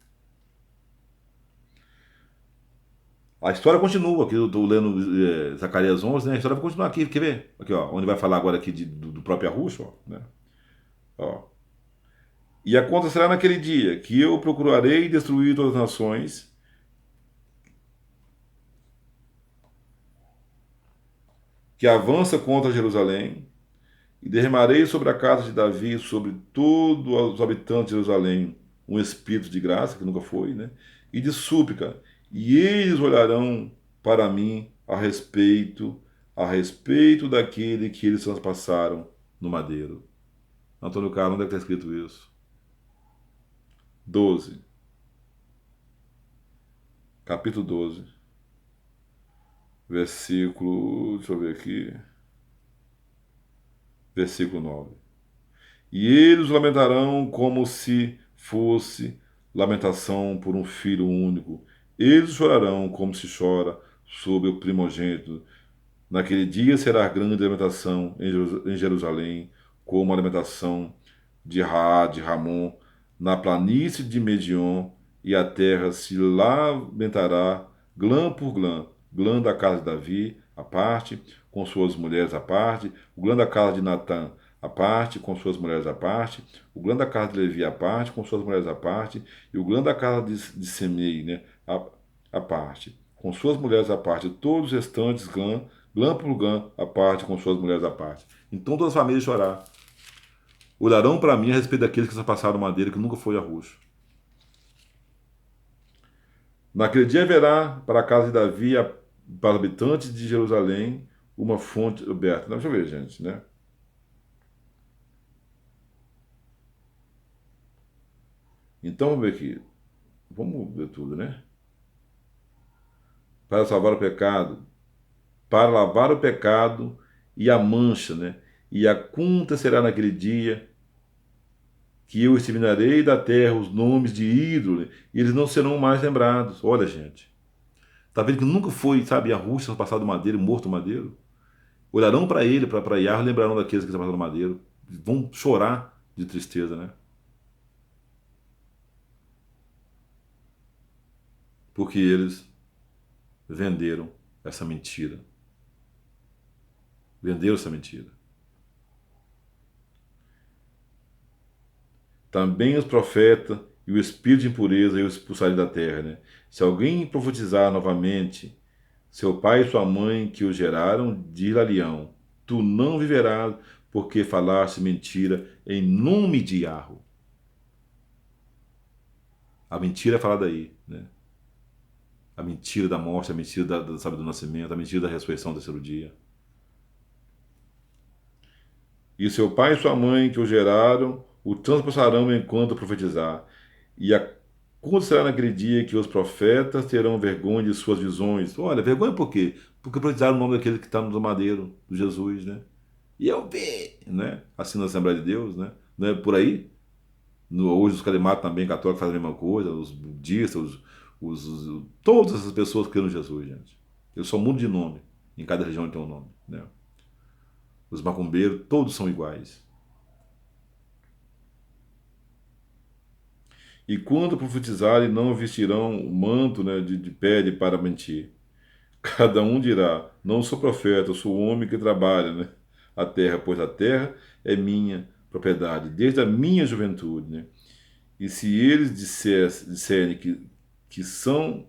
A história continua, aqui eu estou lendo Zacarias 11, né? A história vai continuar aqui, quer ver? Aqui, ó, onde vai falar agora aqui do próprio Yahushua, ó, né? Ó. E acontecerá naquele dia que eu procurarei destruir todas as nações que avança contra Jerusalém, e derramarei sobre a casa de Davi e sobre todos os habitantes de Jerusalém um espírito de graça, que nunca foi, né? E de súplica, e eles olharão para mim a respeito daquele que eles transpassaram no madeiro. Antônio Carlos, onde é que está escrito isso? 12. Capítulo 12. Versículo. Deixa eu ver aqui. Versículo 9. E eles lamentarão como se fosse lamentação por um filho único. Eles chorarão como se chora sobre o primogênito. Naquele dia será grande lamentação em Jerusalém, como a lamentação de Ramon, na planície de Medion, e a terra se lamentará, glã por glã, glã da casa de Davi, à parte, com suas mulheres à parte, o glã da casa de Natã, à parte, com suas mulheres à parte, o glã da casa de Levi à parte, com suas mulheres à parte, e o glã da casa de Semei, né, à parte, com suas mulheres à parte, todos os restantes glã por glã à parte, com suas mulheres à parte. Então todas as famílias chorar. Olharão para mim a respeito daqueles que se passaram madeira, que nunca foi arroxo. Naquele dia haverá para a casa de Davi, para os habitantes de Jerusalém, uma fonte aberta. Deixa eu ver, gente, né? Então vamos ver aqui. Vamos ver tudo, né? Para salvar o pecado, para lavar o pecado e a mancha, né? E acontecerá naquele dia que eu exterminarei da terra os nomes de ídolos, e eles não serão mais lembrados. Olha, gente. Tá vendo que nunca foi, sabe, a Rússia passado madeiro, morto madeiro? Olharão para ele, para Yahweh, e lembrarão daqueles que se passaram madeiro. Vão chorar de tristeza, né? Porque eles venderam essa mentira. Venderam essa mentira. Também os profetas e o espírito de impureza eu expulsarei da terra, né? Se alguém profetizar novamente, seu pai e sua mãe que o geraram, dir-lhe-ão, tu não viverás, porque falaste mentira em nome de Yahweh. A mentira é falada aí, né? A mentira da morte, a mentira sabe, do nascimento, a mentira da ressurreição do terceiro dia. E seu pai e sua mãe que o geraram, o transpassarão enquanto profetizar. E acontecerá naquele dia que os profetas terão vergonha de suas visões. Olha, vergonha por quê? Porque profetizaram o nome daquele que está no madeiro, do Jesus, né? E eu vi, né? Assim na Assembleia de Deus, né? Não é por aí? Hoje os calimatos também católicos fazem a mesma coisa, os budistas, todas essas pessoas creram em Jesus, gente. Eles só mudam de nome. Em cada região tem um nome, né? Os macumbeiros, todos são iguais. E quando profetizarem, não vestirão o manto, né, de pele para mentir. Cada um dirá: não sou profeta, sou homem que trabalha, né, a terra, pois a terra é minha propriedade, desde a minha juventude. Né? E se eles disserem que são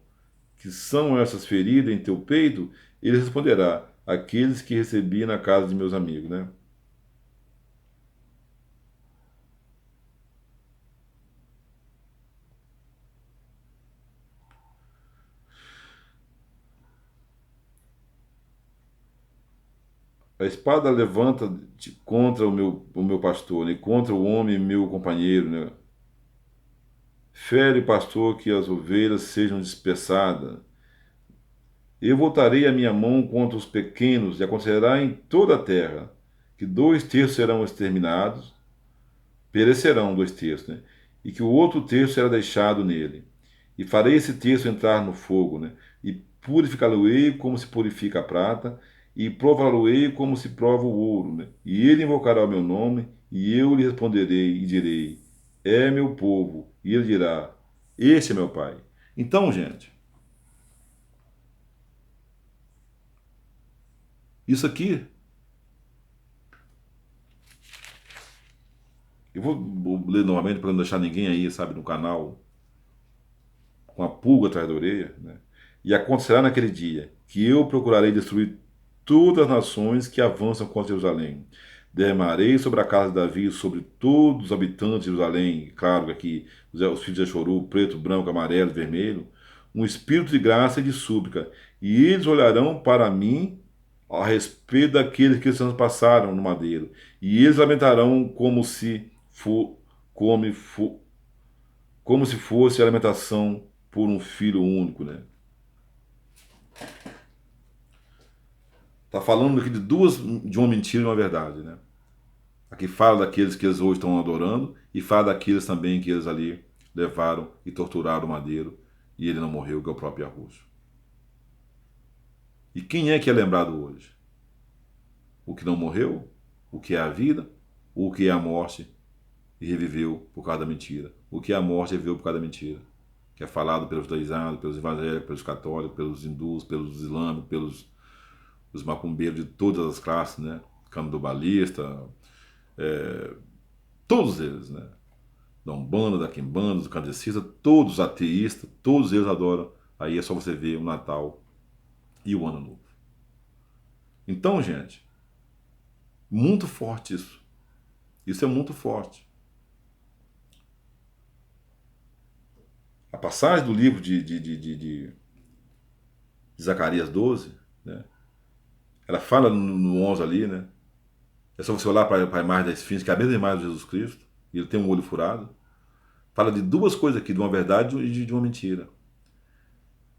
essas feridas em teu peito, ele responderá: aqueles que recebi na casa de meus amigos. Né? A espada levanta contra o meu pastor, né? Contra o homem, meu companheiro. Né? Fere, pastor, que as ovelhas sejam dispersadas. Eu voltarei a minha mão contra os pequenos, e acontecerá em toda a terra que 2 terços serão exterminados, perecerão 2 terços, né? E que o outro terço será deixado nele. E farei esse terço entrar no fogo, né? E purificá-lo-ei como se purifica a prata, e prová-lo-ei como se prova o ouro, né? E ele invocará o meu nome, e eu lhe responderei e direi: é meu povo. E ele dirá: este é meu pai. Então, gente, isso aqui, eu vou ler novamente para não deixar ninguém aí, sabe, no canal com a pulga atrás da orelha, né? E acontecerá naquele dia que eu procurarei destruir todas as nações que avançam contra Jerusalém. Derramarei sobre a casa de Davi, sobre todos os habitantes de Jerusalém, claro que aqui os filhos de Achoru, preto, branco, amarelo, vermelho, um espírito de graça e de súplica, e eles olharão para mim a respeito daqueles que se passaram no madeiro, e eles lamentarão como, como se fosse a alimentação por um filho único, né? Tá falando aqui de uma mentira e uma verdade, né? Aqui fala daqueles que eles hoje estão adorando e fala daqueles também que eles ali levaram e torturaram o madeiro e ele não morreu, que é o próprio Arrujo. E quem é que é lembrado hoje? O que não morreu? O que é a vida? Ou o que é a morte? e reviveu por causa da mentira. O que é a morte reviveu por causa da mentira. Que é falado pelos judaízados, pelos evangélicos, pelos católicos, pelos hindus, pelos islâmicos, pelos os macumbeiros de todas as classes, né? Candombalista, todos eles, né? Da Umbanda, da Quimbanda, do Kardecista, todos ateístas, todos eles adoram. Aí é só você ver o Natal e o Ano Novo. Então, gente, muito forte isso. Isso é muito forte. A passagem do livro de Zacarias 12, né? Ela fala no 11 ali, né? É só você olhar para a imagem da esfinge, que é a mesma imagem de Jesus Cristo, e ele tem um olho furado. Fala de duas coisas aqui, de uma verdade e de uma mentira.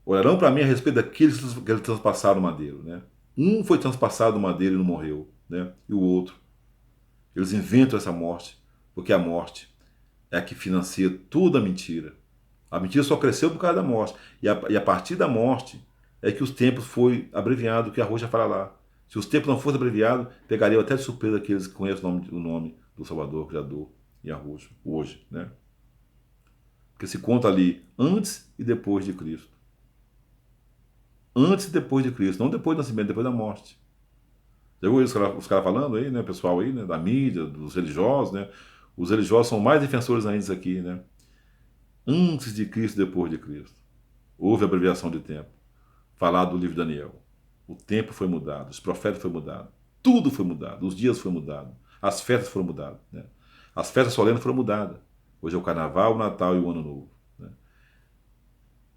Olharão para mim a respeito daqueles que eles transpassaram o madeiro, né? Um foi transpassado o madeiro e não morreu, né? E o outro. Eles inventam essa morte, porque a morte é a que financia toda a mentira. A mentira só cresceu por causa da morte. E a partir da morte é que os tempos foi abreviado, que a Roxa fala lá. Se os tempos não fossem abreviados, pegariam até de surpresa aqueles que conhecem o nome do Salvador, Criador e a Roxa, hoje, né? Porque se conta ali antes e depois de Cristo. Antes e depois de Cristo, não depois do nascimento, depois da morte. Já ouviu os caras falando aí, né, pessoal aí, né, da mídia, dos religiosos, né? Os religiosos são mais defensores ainda disso aqui, né? Antes de Cristo, depois de Cristo. Houve abreviação de tempo. Falar do livro de Daniel. O tempo foi mudado, os profetas foram mudados, tudo foi mudado, os dias foram mudados, as festas foram mudadas, né? As festas solenes foram mudadas. Hoje é o Carnaval, o Natal e o Ano Novo. Né?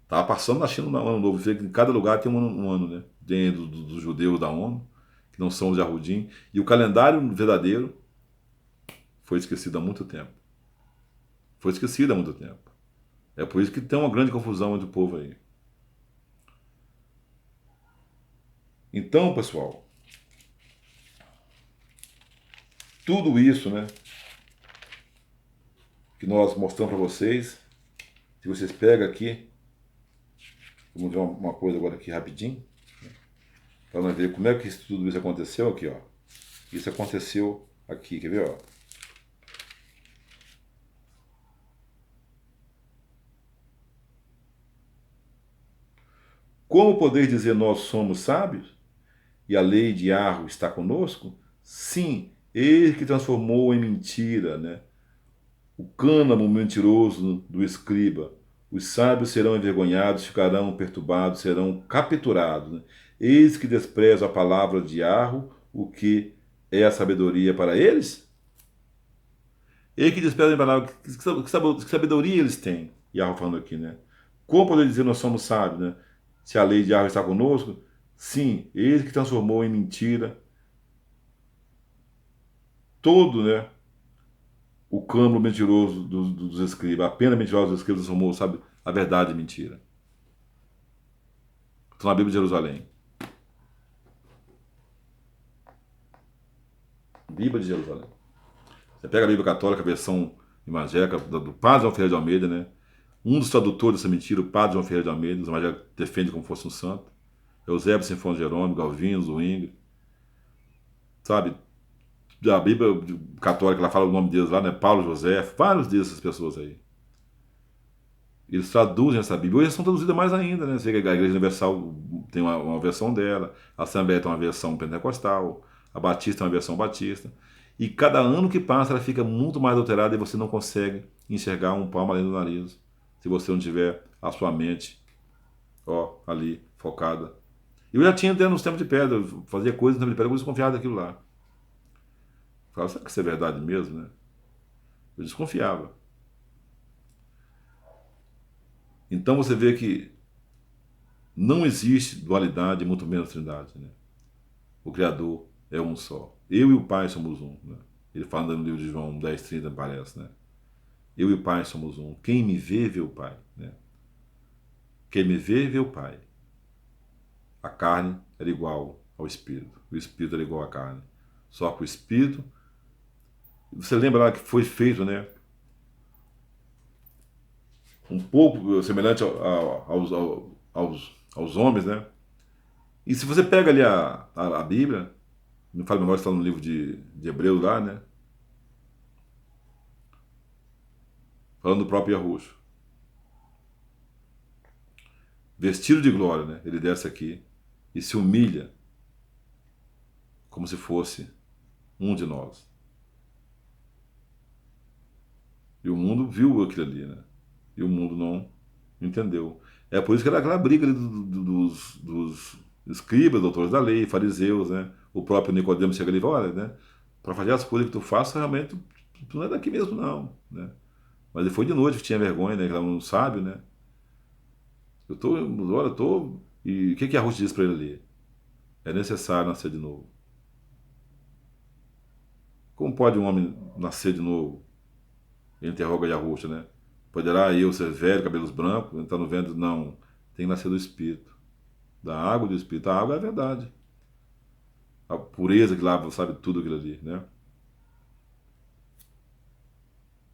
Estava passando na China o Ano Novo, vê que em cada lugar tem um ano, né? Tem dos judeus da ONU, que não são os de Arrudim, e o calendário verdadeiro foi esquecido há muito tempo. Foi esquecido há muito tempo. É por isso que tem uma grande confusão entre o povo aí. Então, pessoal, tudo isso, né, que nós mostramos para vocês, se vocês pegam aqui, vamos ver uma coisa agora aqui rapidinho, para nós ver como é que tudo isso aconteceu aqui, ó. Isso aconteceu aqui, quer ver, ó? Como podeis dizer nós somos sábios? E a lei de Arro está conosco? Sim, ele que transformou em mentira, né? O cânamo mentiroso do escriba. Os sábios serão envergonhados, ficarão perturbados, serão capturados. Né? Eis que desprezam a palavra de Arro, o que é a sabedoria para eles? Eis que desprezam a palavra, que sabedoria eles têm? E Arro falando aqui, né? Como poder dizer nós somos sábios, né? Se a lei de Arro está conosco? Sim, ele que transformou em mentira todo, né? O câmbio mentiroso dos escribas, a pena mentirosa dos escribas transformou, sabe, a verdade em mentira. Estou na Bíblia de Jerusalém. Bíblia de Jerusalém. Você pega a Bíblia Católica, a versão evangélica do Padre João Ferreira de Almeida, né? Um dos tradutores dessa mentira, o Padre João Ferreira de Almeida, os evangélicos defendem como fosse um santo. Eusébio Sinfão Jerônimo, Galvino, Zwingli, sabe? A Bíblia Católica, ela fala o nome deles lá, né? Paulo José, vários dessas pessoas aí. Eles traduzem essa Bíblia. Hoje são traduzidas mais ainda, né? Você vê que a Igreja Universal tem uma versão dela, a Assembleia tem uma versão pentecostal, a Batista tem uma versão batista. E cada ano que passa ela fica muito mais alterada e você não consegue enxergar um palmo além do nariz. Se você não tiver a sua mente, ó, ali, focada. Eu já tinha até nos tempos de pedra, eu fazia coisas no tempo de pedra, eu desconfiava daquilo lá. Eu falava, será que isso é verdade mesmo, né? Eu desconfiava. Então você vê que não existe dualidade, muito menos trindade, né? O Criador é um só. Eu e o Pai somos um. Né? Ele fala no livro de João 10:30, parece, né? Eu e o Pai somos um. Quem me vê, vê o Pai. Né? Quem me vê, vê o Pai. A carne era igual ao Espírito. O Espírito era igual à carne. Só que o Espírito... Você lembra lá que foi feito, né? Um pouco semelhante aos homens, né? E se você pega ali a Bíblia, não falo memória, está no livro de Hebreus lá, né? falando do próprio Yahushua. Vestido de glória, né? Ele desce aqui e se humilha como se fosse um de nós. E o mundo viu aquilo ali, né? E o mundo não entendeu. É por isso que era aquela briga ali dos escribas, doutores da lei, fariseus, né? O próprio Nicodemo chega ali e fala, olha, né? Para fazer as coisas que tu faz, realmente tu não é daqui mesmo, não, né? Mas ele foi de noite, que tinha vergonha, né? Que era um sábio, né? Olha, eu tô... E o que a Ruth diz para ele ali? É necessário nascer de novo. Como pode um homem nascer de novo? Ele interroga Yahushua, né? Poderá eu ser velho, cabelos brancos, entrar no ventre? Não. Tem que nascer do Espírito. Da água do Espírito. A água é a verdade. A pureza que lava, sabe, tudo aquilo ali, né?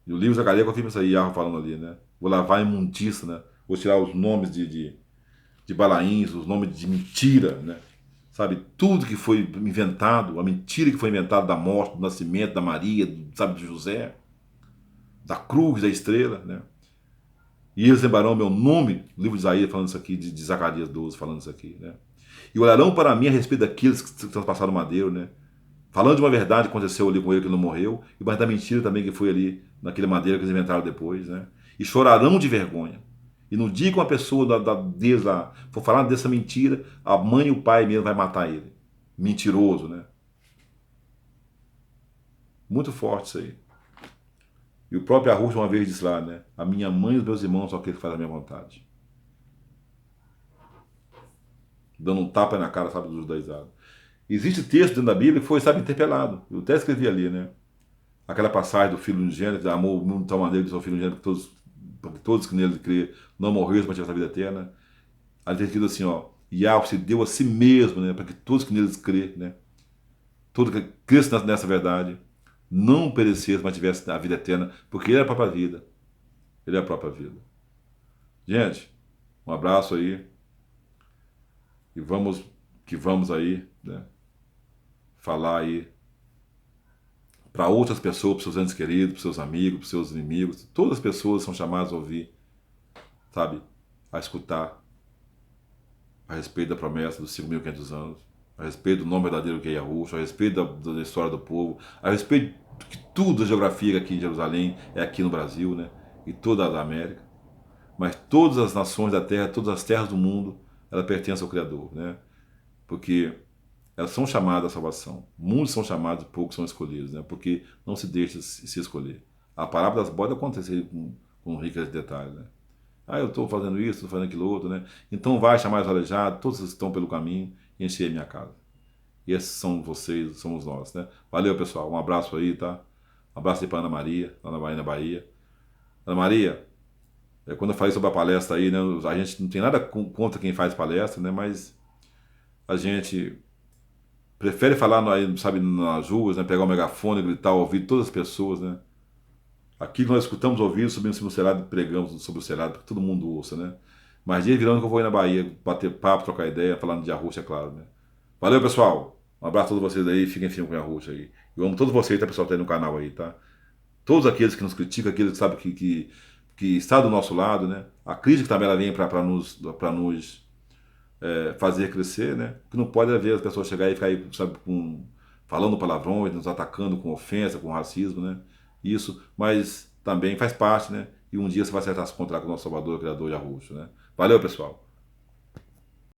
E o livro de Zacarias confirma isso aí, Yahweh falando ali, né? Vou lavar a imundícia, né? Vou tirar os nomes de Balaíns, os nomes de mentira, né? Sabe, tudo que foi inventado, a mentira que foi inventada da morte, do nascimento, da Maria, sabe, de José, da cruz, da estrela, né? E eles lembrarão o meu nome, o livro de Isaías falando isso aqui, de Zacarias 12 falando isso aqui, né? E olharão para mim a respeito daqueles que transpassaram o madeiro, né? Falando de uma verdade que aconteceu ali com ele, que ele não morreu, e mas da mentira também que foi ali, naquele madeiro que eles inventaram depois, né? E chorarão de vergonha. E no dia que uma pessoa deles lá for falar dessa mentira, a mãe e o pai mesmo vai matar ele. Mentiroso, né? Muito forte isso aí. E o próprio Arrucho uma vez disse lá, né? A minha mãe e os meus irmãos são aqueles que fazem a minha vontade. Dando um tapa na cara, sabe, dos judaizado. Existe texto dentro da Bíblia que foi, sabe, interpelado. Eu até escrevi ali, né? Aquela passagem do filho unigênito, que amou o mundo de tal maneira que seu filho unigênito, para que todos que nele crê não morreram, mas tiveram a vida eterna. Ali tem escrito assim, ó, Yahweh se deu a si mesmo, né, para que todos que neles crê, né, todo que cresce nessa verdade, não perecesse, mas tivesse a vida eterna, porque ele é a própria vida. Ele é a própria vida. Gente, um abraço aí, e vamos aí, né, falar aí para outras pessoas, para seus entes queridos, para seus amigos, para seus inimigos. Todas as pessoas são chamadas a ouvir, sabe, a escutar a respeito da promessa dos 5.500 anos, a respeito do nome verdadeiro que é Yahushua, a respeito da história do povo, a respeito de tudo, a geografia aqui em Jerusalém, é aqui no Brasil, né? E toda a América. Mas todas as nações da terra, todas as terras do mundo, ela pertence ao Criador, né? Porque elas são chamadas à salvação. Muitos são chamados, poucos são escolhidos, né? Porque não se deixa se escolher. A parábola das bodas acontece com ricos detalhes, né? Ah, eu estou fazendo isso, estou fazendo aquilo outro, né? Então vai chamar os aleijados, todos estão pelo caminho e encher a minha casa. E esses são vocês, somos nós, né? Valeu, pessoal. Um abraço aí, tá? Um abraço aí para Ana Maria, lá na Bahia. Ana Maria, quando eu falei sobre a palestra aí, né? A gente não tem nada contra quem faz palestra, né? Mas a gente prefere falar, sabe, nas ruas, né? Pegar o megafone, gritar, ouvir todas as pessoas, né? Aqui nós escutamos ouvir, subimos no telhado e pregamos sobre o telhado, para que todo mundo ouça, né? Mas dia virando que eu vou ir na Bahia, bater papo, trocar ideia, falando de Yahushua, é claro, né? Valeu, pessoal! Um abraço a todos vocês aí, fiquem firmes com a Yahushua aí. Eu amo todos vocês, tá, pessoal, que tá aí no canal aí, tá? Todos aqueles que nos criticam, aqueles que sabem que está do nosso lado, né? A crítica também ela vem para nos fazer crescer, né? O que não pode é ver as pessoas chegarem e ficar aí, sabe, falando palavrões, nos atacando com ofensa, com racismo, né? Isso, mas também faz parte, né? E um dia você vai acertar se encontrar com o nosso Salvador, o Criador Yahushua, né? Valeu, pessoal!